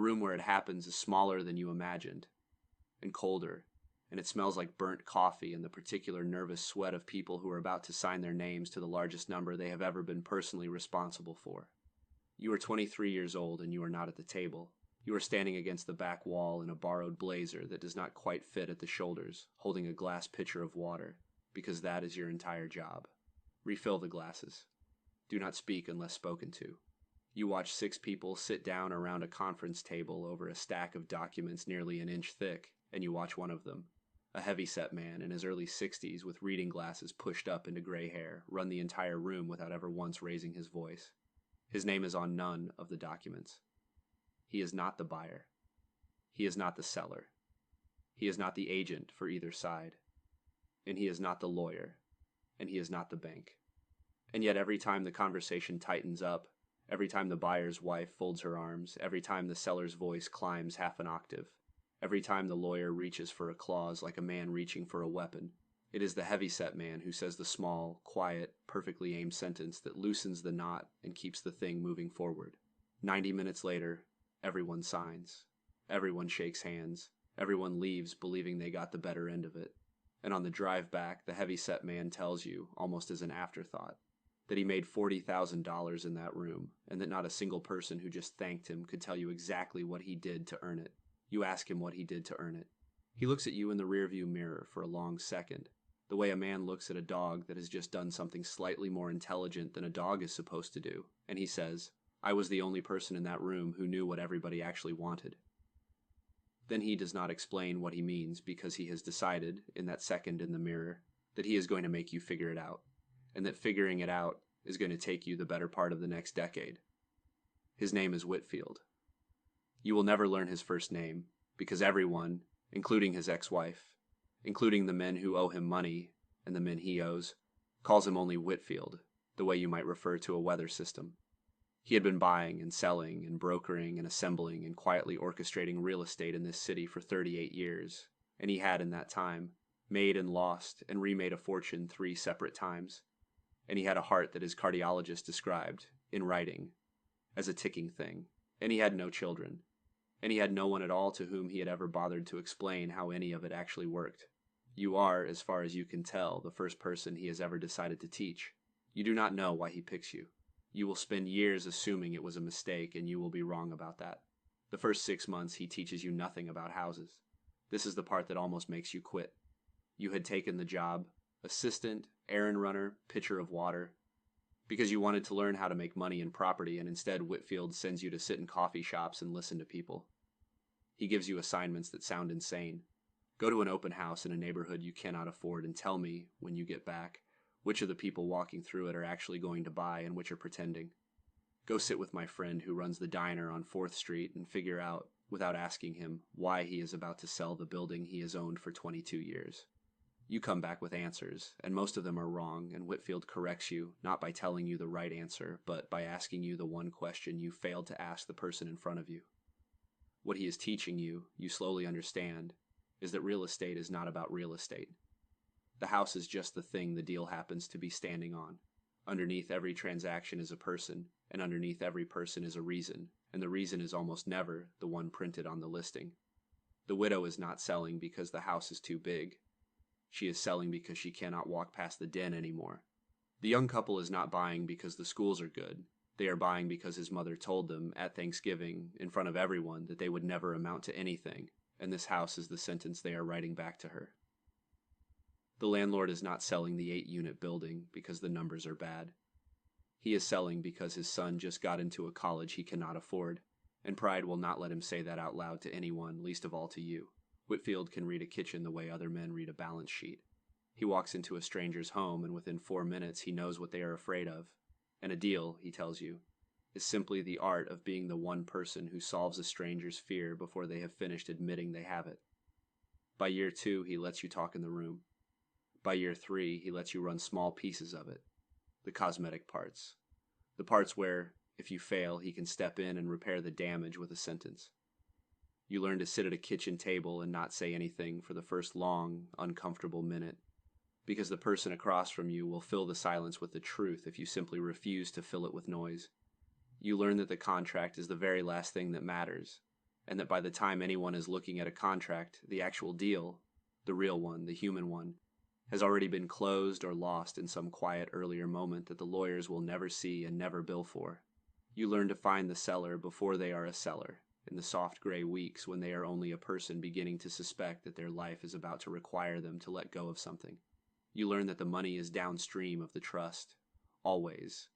room where it happens is smaller than you imagined, and colder, and it smells like burnt coffee and the particular nervous sweat of people who are about to sign their names to the largest number they have ever been personally responsible for. You are 23 years old and you are not at the table. You are standing against the back wall in a borrowed blazer that does not quite fit at the shoulders, holding a glass pitcher of water, because that is your entire job. Refill the glasses. Do not speak unless spoken to. You watch 6 people sit down around a conference table over a stack of documents nearly an inch thick, and you watch one of them, a heavy-set man in his early 60s with reading glasses pushed up into gray hair, run the entire room without ever once raising his voice. His name is on none of the documents. He is not the buyer. He is not the seller. He is not the agent for either side. And he is not the lawyer. And he is not the bank. And yet every time the conversation tightens up, every time the buyer's wife folds her arms, every time the seller's voice climbs half an octave, every time the lawyer reaches for a clause like a man reaching for a weapon, it is the heavy-set man who says the small, quiet, perfectly aimed sentence that loosens the knot and keeps the thing moving forward. 90 minutes later, everyone signs. Everyone shakes hands. Everyone leaves believing they got the better end of it. And on the drive back, the heavy-set man tells you, almost as an afterthought, that he made $40,000 in that room, and that not a single person who just thanked him could tell you exactly what he did to earn it. You ask him what he did to earn it. He looks at you in the rearview mirror for a long second, the way a man looks at a dog that has just done something slightly more intelligent than a dog is supposed to do, and he says, "I was the only person in that room who knew what everybody actually wanted." Then he does not explain what he means because he has decided, in that second in the mirror, that he is going to make you figure it out, and that figuring it out is going to take you the better part of the next decade. His name is Whitfield. You will never learn his first name, because everyone, including his ex-wife, including the men who owe him money and the men he owes, calls him only Whitfield, the way you might refer to a weather system. He had been buying and selling and brokering and assembling and quietly orchestrating real estate in this city for 38 years, and he had in that time made and lost and remade a fortune 3 separate times, and he had a heart that his cardiologist described, in writing, as a ticking thing, and he had no children, and he had no one at all to whom he had ever bothered to explain how any of it actually worked. You are, as far as you can tell, the first person he has ever decided to teach. You do not know why he picks you. You will spend years assuming it was a mistake, and you will be wrong about that. The first 6 months he teaches you nothing about houses. This is the part that almost makes you quit. You had taken the job, assistant, errand runner, pitcher of water, because you wanted to learn how to make money in property, and instead Whitfield sends you to sit in coffee shops and listen to people. He gives you assignments that sound insane. Go to an open house in a neighborhood you cannot afford and tell me, when you get back, which of the people walking through it are actually going to buy and which are pretending. Go sit with my friend who runs the diner on 4th Street and figure out, without asking him, why he is about to sell the building he has owned for 22 years. You come back with answers, and most of them are wrong, and Whitfield corrects you, not by telling you the right answer, but by asking you the one question you failed to ask the person in front of you. What he is teaching you, you slowly understand, is that real estate is not about real estate. The house is just the thing the deal happens to be standing on. Underneath every transaction is a person, and underneath every person is a reason, and the reason is almost never the one printed on the listing. The widow is not selling because the house is too big. She is selling because she cannot walk past the den anymore. The young couple is not buying because the schools are good. They are buying because his mother told them, at Thanksgiving, in front of everyone, that they would never amount to anything, and this house is the sentence they are writing back to her. The landlord is not selling the 8-unit building because the numbers are bad. He is selling because his son just got into a college he cannot afford, and pride will not let him say that out loud to anyone, least of all to you. Whitfield can read a kitchen the way other men read a balance sheet. He walks into a stranger's home, and within 4 minutes he knows what they are afraid of. And a deal, he tells you, is simply the art of being the one person who solves a stranger's fear before they have finished admitting they have it. By year 2, he lets you talk in the room. By year 3, he lets you run small pieces of it. The cosmetic parts. The parts where, if you fail, he can step in and repair the damage with a sentence. You learn to sit at a kitchen table and not say anything for the first long, uncomfortable minute, because the person across from you will fill the silence with the truth if you simply refuse to fill it with noise. You learn that the contract is the very last thing that matters, and that by the time anyone is looking at a contract, the actual deal, the real one, the human one, has already been closed or lost in some quiet earlier moment that the lawyers will never see and never bill for. You learn to find the seller before they are a seller, in the soft gray weeks when they are only a person beginning to suspect that their life is about to require them to let go of something. You learn that the money is downstream of the trust, always,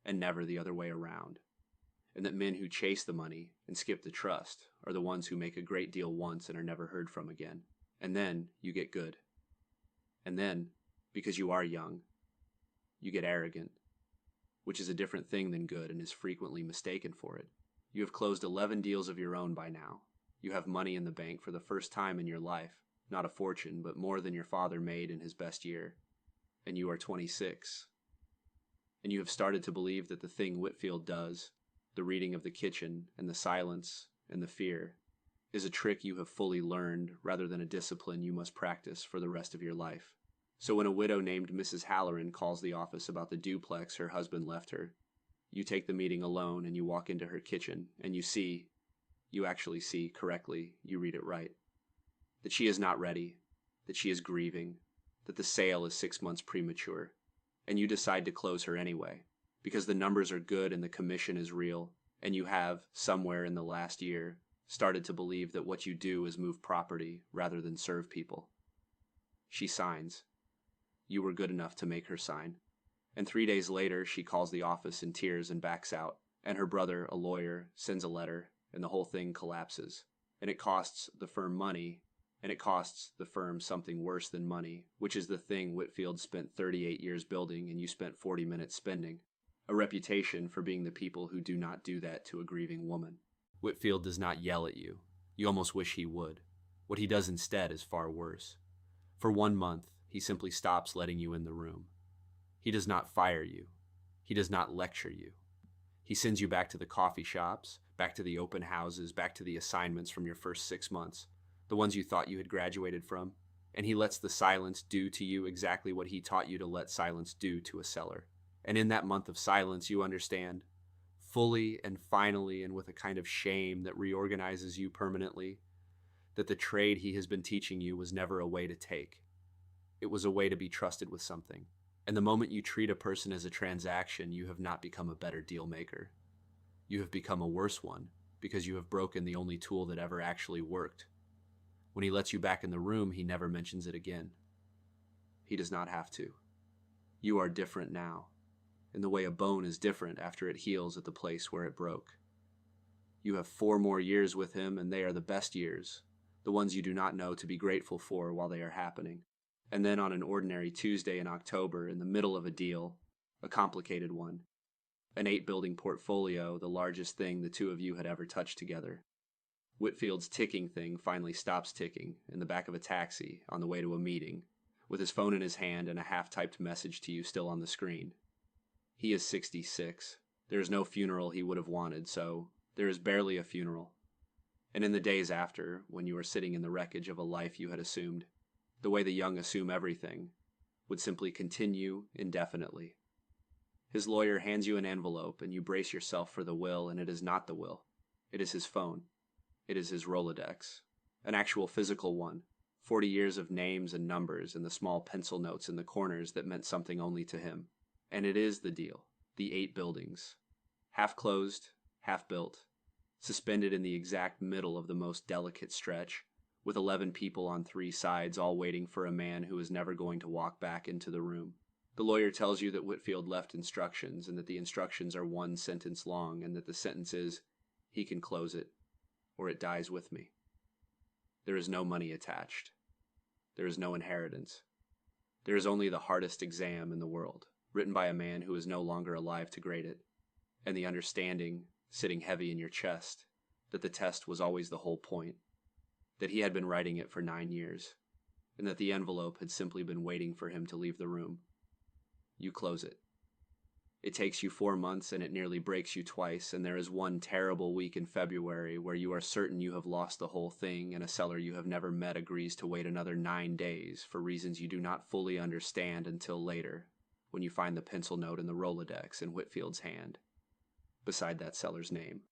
and never the other way around, and that men who chase the money and skip the trust are the ones who make a great deal once and are never heard from again. And then you get good. And then, because you are young, you get arrogant, which is a different thing than good and is frequently mistaken for it. You have closed 11 deals of your own by now. You have money in the bank for the first time in your life, not a fortune, but more than your father made in his best year. And you are 26. And you have started to believe that the thing Whitfield does, the reading of the kitchen and the silence and the fear, is a trick you have fully learned rather than a discipline you must practice for the rest of your life. So when a widow named Mrs. Halloran calls the office about the duplex her husband left her, you take the meeting alone and you walk into her kitchen and you actually see correctly, you read it right, that she is not ready, that she is grieving, that the sale is 6 months premature, and you decide to close her anyway, because the numbers are good and the commission is real, and you have, somewhere in the last year, started to believe that what you do is move property rather than serve people. She signs. You were good enough to make her sign. And 3 days later, she calls the office in tears and backs out, and her brother, a lawyer, sends a letter, and the whole thing collapses. And it costs the firm money, and it costs the firm something worse than money, which is the thing Whitfield spent 38 years building and you spent 40 minutes spending. A reputation for being the people who do not do that to a grieving woman. Whitfield does not yell at you. You almost wish he would. What he does instead is far worse. For 1 month, he simply stops letting you in the room. He does not fire you. He does not lecture you. He sends you back to the coffee shops, back to the open houses, back to the assignments from your first 6 months, the ones you thought you had graduated from, and he lets the silence do to you exactly what he taught you to let silence do to a seller. And in that month of silence, you understand, fully and finally and with a kind of shame that reorganizes you permanently, that the trade he has been teaching you was never a way to take. It was a way to be trusted with something. And the moment you treat a person as a transaction, you have not become a better deal maker. You have become a worse one because you have broken the only tool that ever actually worked. When he lets you back in the room, he never mentions it again. He does not have to. You are different now, in the way a bone is different after it heals at the place where it broke. You have 4 more years with him, and they are the best years, the ones you do not know to be grateful for while they are happening. And then on an ordinary Tuesday in October, in the middle of a deal, a complicated one, an 8-building portfolio, the largest thing the two of you had ever touched together, Whitfield's ticking thing finally stops ticking in the back of a taxi on the way to a meeting, with his phone in his hand and a half-typed message to you still on the screen. He is 66. There is no funeral he would have wanted, so there is barely a funeral. And in the days after, when you are sitting in the wreckage of a life you had assumed, the way the young assume everything, would simply continue indefinitely. His lawyer hands you an envelope and you brace yourself for the will, and it is not the will. It is his phone. It is his Rolodex. An actual physical one. 40 years of names and numbers and the small pencil notes in the corners that meant something only to him. And it is the deal. The 8 buildings. Half closed, half built. Suspended in the exact middle of the most delicate stretch, with 11 people on 3 sides all waiting for a man who is never going to walk back into the room. The lawyer tells you that Whitfield left instructions and that the instructions are 1 sentence long and that the sentence is, he can close it, or it dies with me. There is no money attached. There is no inheritance. There is only the hardest exam in the world, written by a man who is no longer alive to grade it, and the understanding, sitting heavy in your chest, that the test was always the whole point, that he had been writing it for 9 years, and that the envelope had simply been waiting for him to leave the room. You close it. It takes you 4 months and it nearly breaks you twice, and there is one terrible week in February where you are certain you have lost the whole thing and a seller you have never met agrees to wait another 9 days for reasons you do not fully understand until later, when you find the pencil note in the Rolodex in Whitfield's hand, beside that seller's name.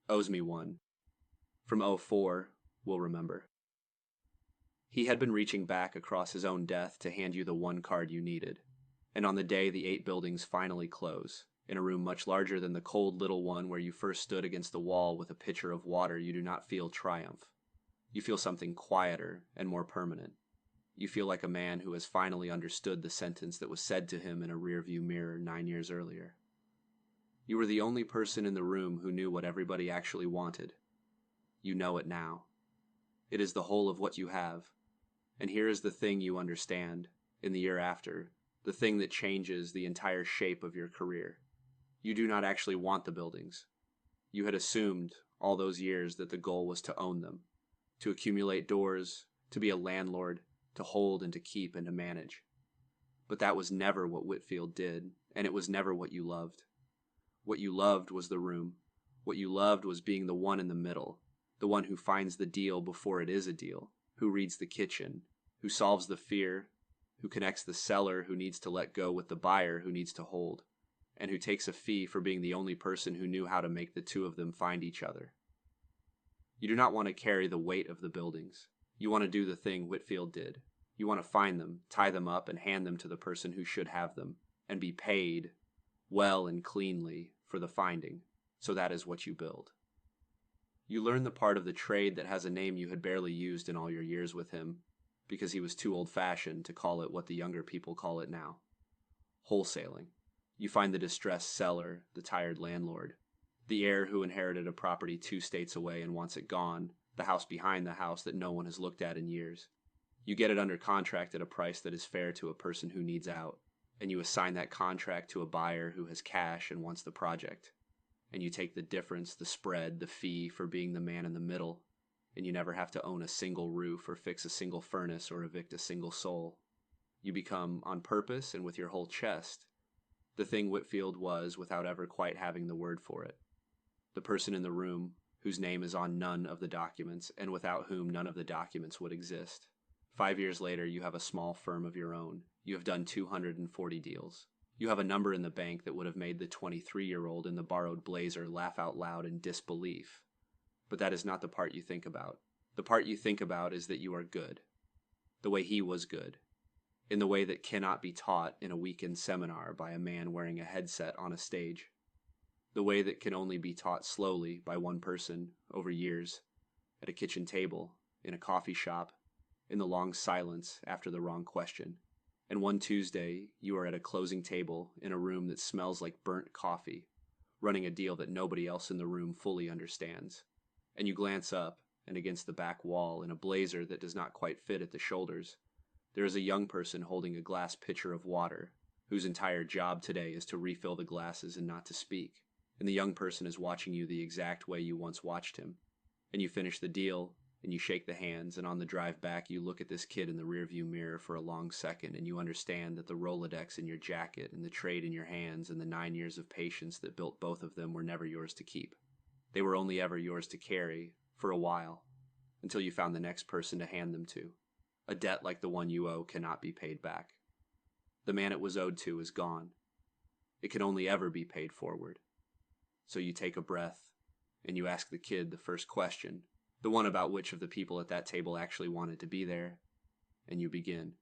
Owes me one. From '04, we'll remember. He had been reaching back across his own death to hand you the one card you needed. And on the day the 8 buildings finally close, in a room much larger than the cold little one where you first stood against the wall with a pitcher of water, you do not feel triumph. You feel something quieter and more permanent. You feel like a man who has finally understood the sentence that was said to him in a rearview mirror 9 years earlier. You were the only person in the room who knew what everybody actually wanted. You know it now. It is the whole of what you have. And here is the thing you understand, in the year after, the thing that changes the entire shape of your career. You do not actually want the buildings. You had assumed all those years that the goal was to own them, to accumulate doors, to be a landlord, to hold and to keep and to manage. But that was never what Whitfield did, and it was never what you loved. What you loved was the room. What you loved was being the one in the middle, the one who finds the deal before it is a deal, who reads the kitchen, who solves the fear, who connects the seller who needs to let go with the buyer who needs to hold, and who takes a fee for being the only person who knew how to make the two of them find each other. You do not want to carry the weight of the buildings. You want to do the thing Whitfield did. You want to find them, tie them up, and hand them to the person who should have them, and be paid well and cleanly for the finding. So that is what you build. You learn the part of the trade that has a name you had barely used in all your years with him, because he was too old-fashioned to call it what the younger people call it now. Wholesaling. You find the distressed seller, the tired landlord, the heir who inherited a property 2 states away and wants it gone, the house behind the house that no one has looked at in years. You get it under contract at a price that is fair to a person who needs out, and you assign that contract to a buyer who has cash and wants the project. And you take the difference, the spread, the fee for being the man in the middle, and you never have to own a single roof or fix a single furnace or evict a single soul. You become, on purpose and with your whole chest, the thing Whitfield was without ever quite having the word for it. The person in the room whose name is on none of the documents and without whom none of the documents would exist. 5 years later, you have a small firm of your own. You have done 240 deals. You have a number in the bank that would have made the 23-year-old in the borrowed blazer laugh out loud in disbelief. But that is not the part you think about. The part you think about is that you are good. The way he was good. In the way that cannot be taught in a weekend seminar by a man wearing a headset on a stage. The way that can only be taught slowly by one person over years, at a kitchen table, in a coffee shop, in the long silence after the wrong question. And one Tuesday, you are at a closing table in a room that smells like burnt coffee, running a deal that nobody else in the room fully understands. And you glance up, and against the back wall, in a blazer that does not quite fit at the shoulders, there is a young person holding a glass pitcher of water, whose entire job today is to refill the glasses and not to speak. And the young person is watching you the exact way you once watched him. And you finish the deal, and you shake the hands, and on the drive back you look at this kid in the rearview mirror for a long second, and you understand that the Rolodex in your jacket and the trade in your hands and the 9 years of patience that built both of them were never yours to keep. They were only ever yours to carry, for a while, until you found the next person to hand them to. A debt like the one you owe cannot be paid back. The man it was owed to is gone. It can only ever be paid forward. So you take a breath, and you ask the kid the first question, the one about which of the people at that table actually wanted to be there, and you begin.